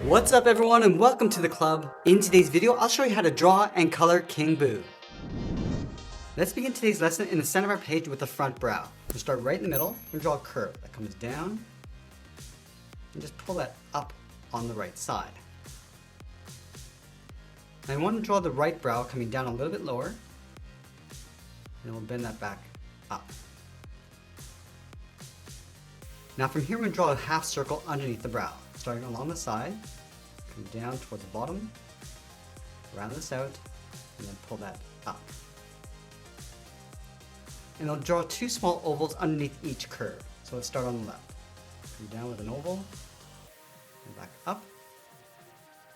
What's up everyone and welcome to the club. In today's video, I'll show you how to draw and color King Boo. Let's begin today's lesson in the center of our page with the front brow. We'll start right in the middle and draw a curve that comes down and just pull that up on the right side. Now I want to draw the right brow coming down a little bit lower, and we'll bend that back up. Now from here we're going to draw a half circle underneath the brow, starting along the side, come down towards the bottom, round this out, and then pull that up. And I'll draw two small ovals underneath each curve. So let's start on the left. Come down with an oval, and back up.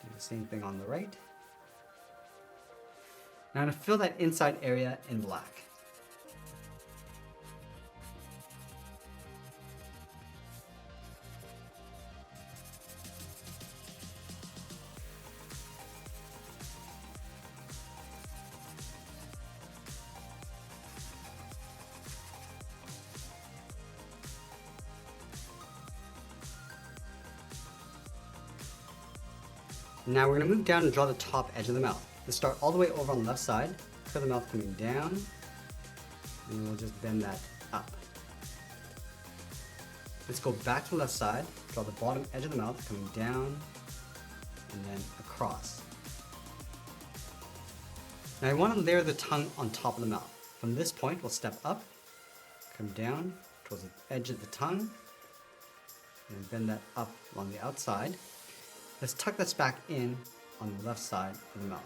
Do the same thing on the right. Now I'm going to fill that inside area in black. Now we're going to move down and draw the top edge of the mouth. Let's start all the way over on the left side, curve the mouth coming down, and we'll just bend that up. Let's go back to the left side, draw the bottom edge of the mouth coming down, and then across. Now I want to layer the tongue on top of the mouth. From this point, we'll step up, come down towards the edge of the tongue, and bend that up along the outside. Let's tuck this back in on the left side of the mouth.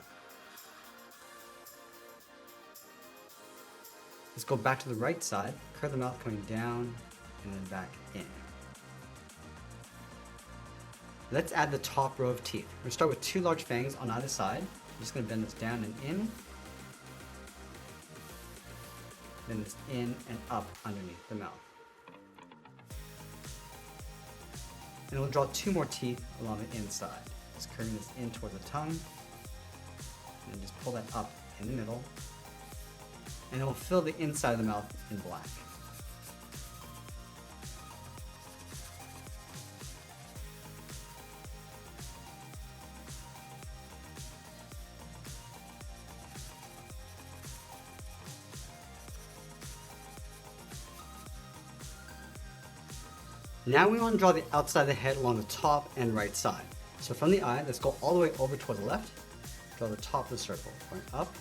Let's go back to the right side, curve the mouth coming down and then back in. Let's add the top row of teeth. We're going to start with two large fangs on either side. I'm just going to bend this down and in. Bend this in and up underneath the mouth. And we'll draw two more teeth along the inside. Just curving this in toward the tongue, and then just pull that up in the middle, and then we'll fill the inside of the mouth in black. Now we want to draw the outside of the head along the top and right side. So from the eye, let's go all the way over towards the left, draw the top of the circle, going up.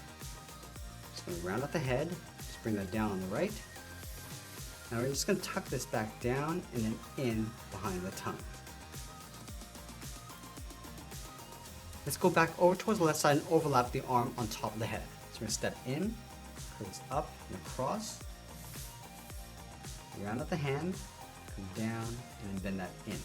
Just going to round out the head, just bring that down on the right. Now we're just going to tuck this back down and then in behind the tongue. Let's go back over towards the left side and overlap the arm on top of the head. So we're going to step in, curve this up and across, round out the hand, come down, and then bend that in.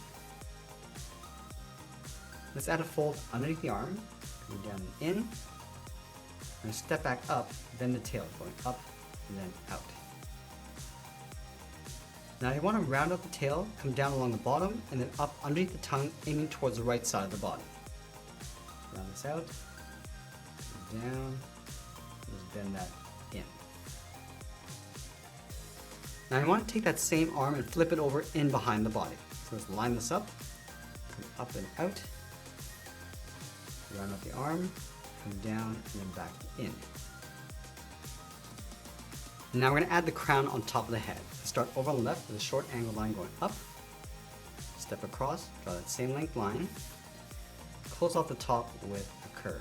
Let's add a fold underneath the arm, coming down and in. We're going to step back up, bend the tail, going up and then out. Now you want to round out the tail, come down along the bottom, and then up underneath the tongue, aiming towards the right side of the body. Round this out, come down, and just bend that in. Now I want to take that same arm and flip it over in behind the body. So let's line this up, come up and out, round out the arm, come down and then back in. Now we're going to add the crown on top of the head. Start over on the left with a short angled line going up, step across, draw that same length line, close off the top with a curve.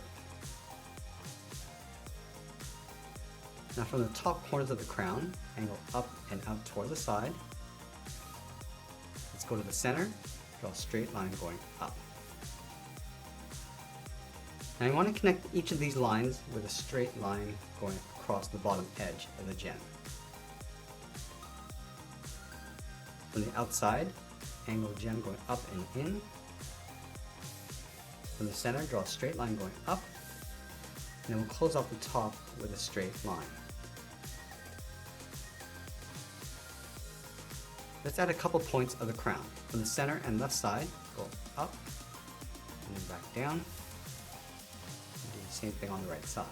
Now from the top corners of the crown, angle up and out toward the side. Let's go to the center, draw a straight line going up. Now you want to connect each of these lines with a straight line going across the bottom edge of the gem. From the outside, angle gem going up and in. From the center, draw a straight line going up, and then we'll close off the top with a straight line. Let's add a couple points of the crown. From the center and left side, go up and then back down. And do the same thing on the right side.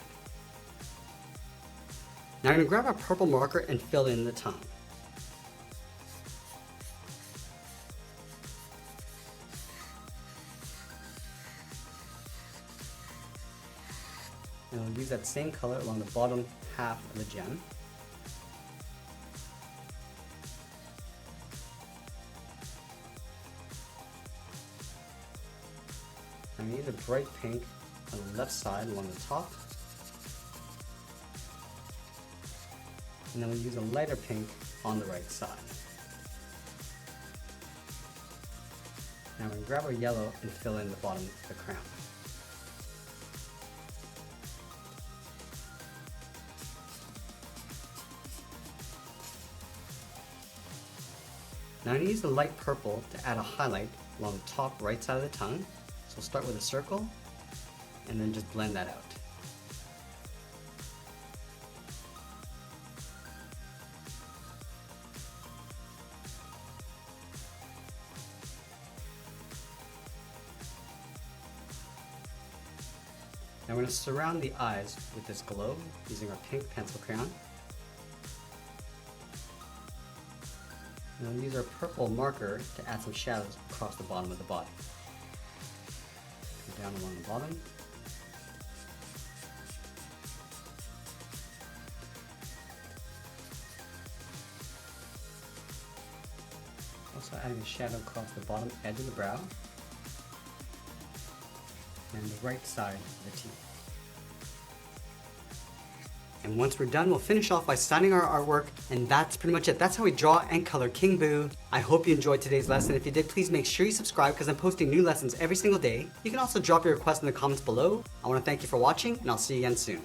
Now I'm going to grab our purple marker and fill in the tongue. And we'll use that same color along the bottom half of the gem. And we use a bright pink on the left side along the top. And then we use a lighter pink on the right side. Now we're going to grab our yellow and fill in the bottom of the crown. Now I'm going to use the light purple to add a highlight along the top right side of the tongue. So we'll start with a circle and then just blend that out. Now we're going to surround the eyes with this globe using our pink pencil crayon. And we'll use our purple marker to add some shadows across the bottom of the body. Come down along the bottom. Also adding a shadow across the bottom edge of the brow and the right side of the teeth. And once we're done, we'll finish off by signing our artwork, and that's pretty much it. That's how we draw and color King Boo. I hope you enjoyed today's lesson. If you did, please make sure you subscribe because I'm posting new lessons every single day. You can also drop your requests in the comments below. I want to thank you for watching, and I'll see you again soon.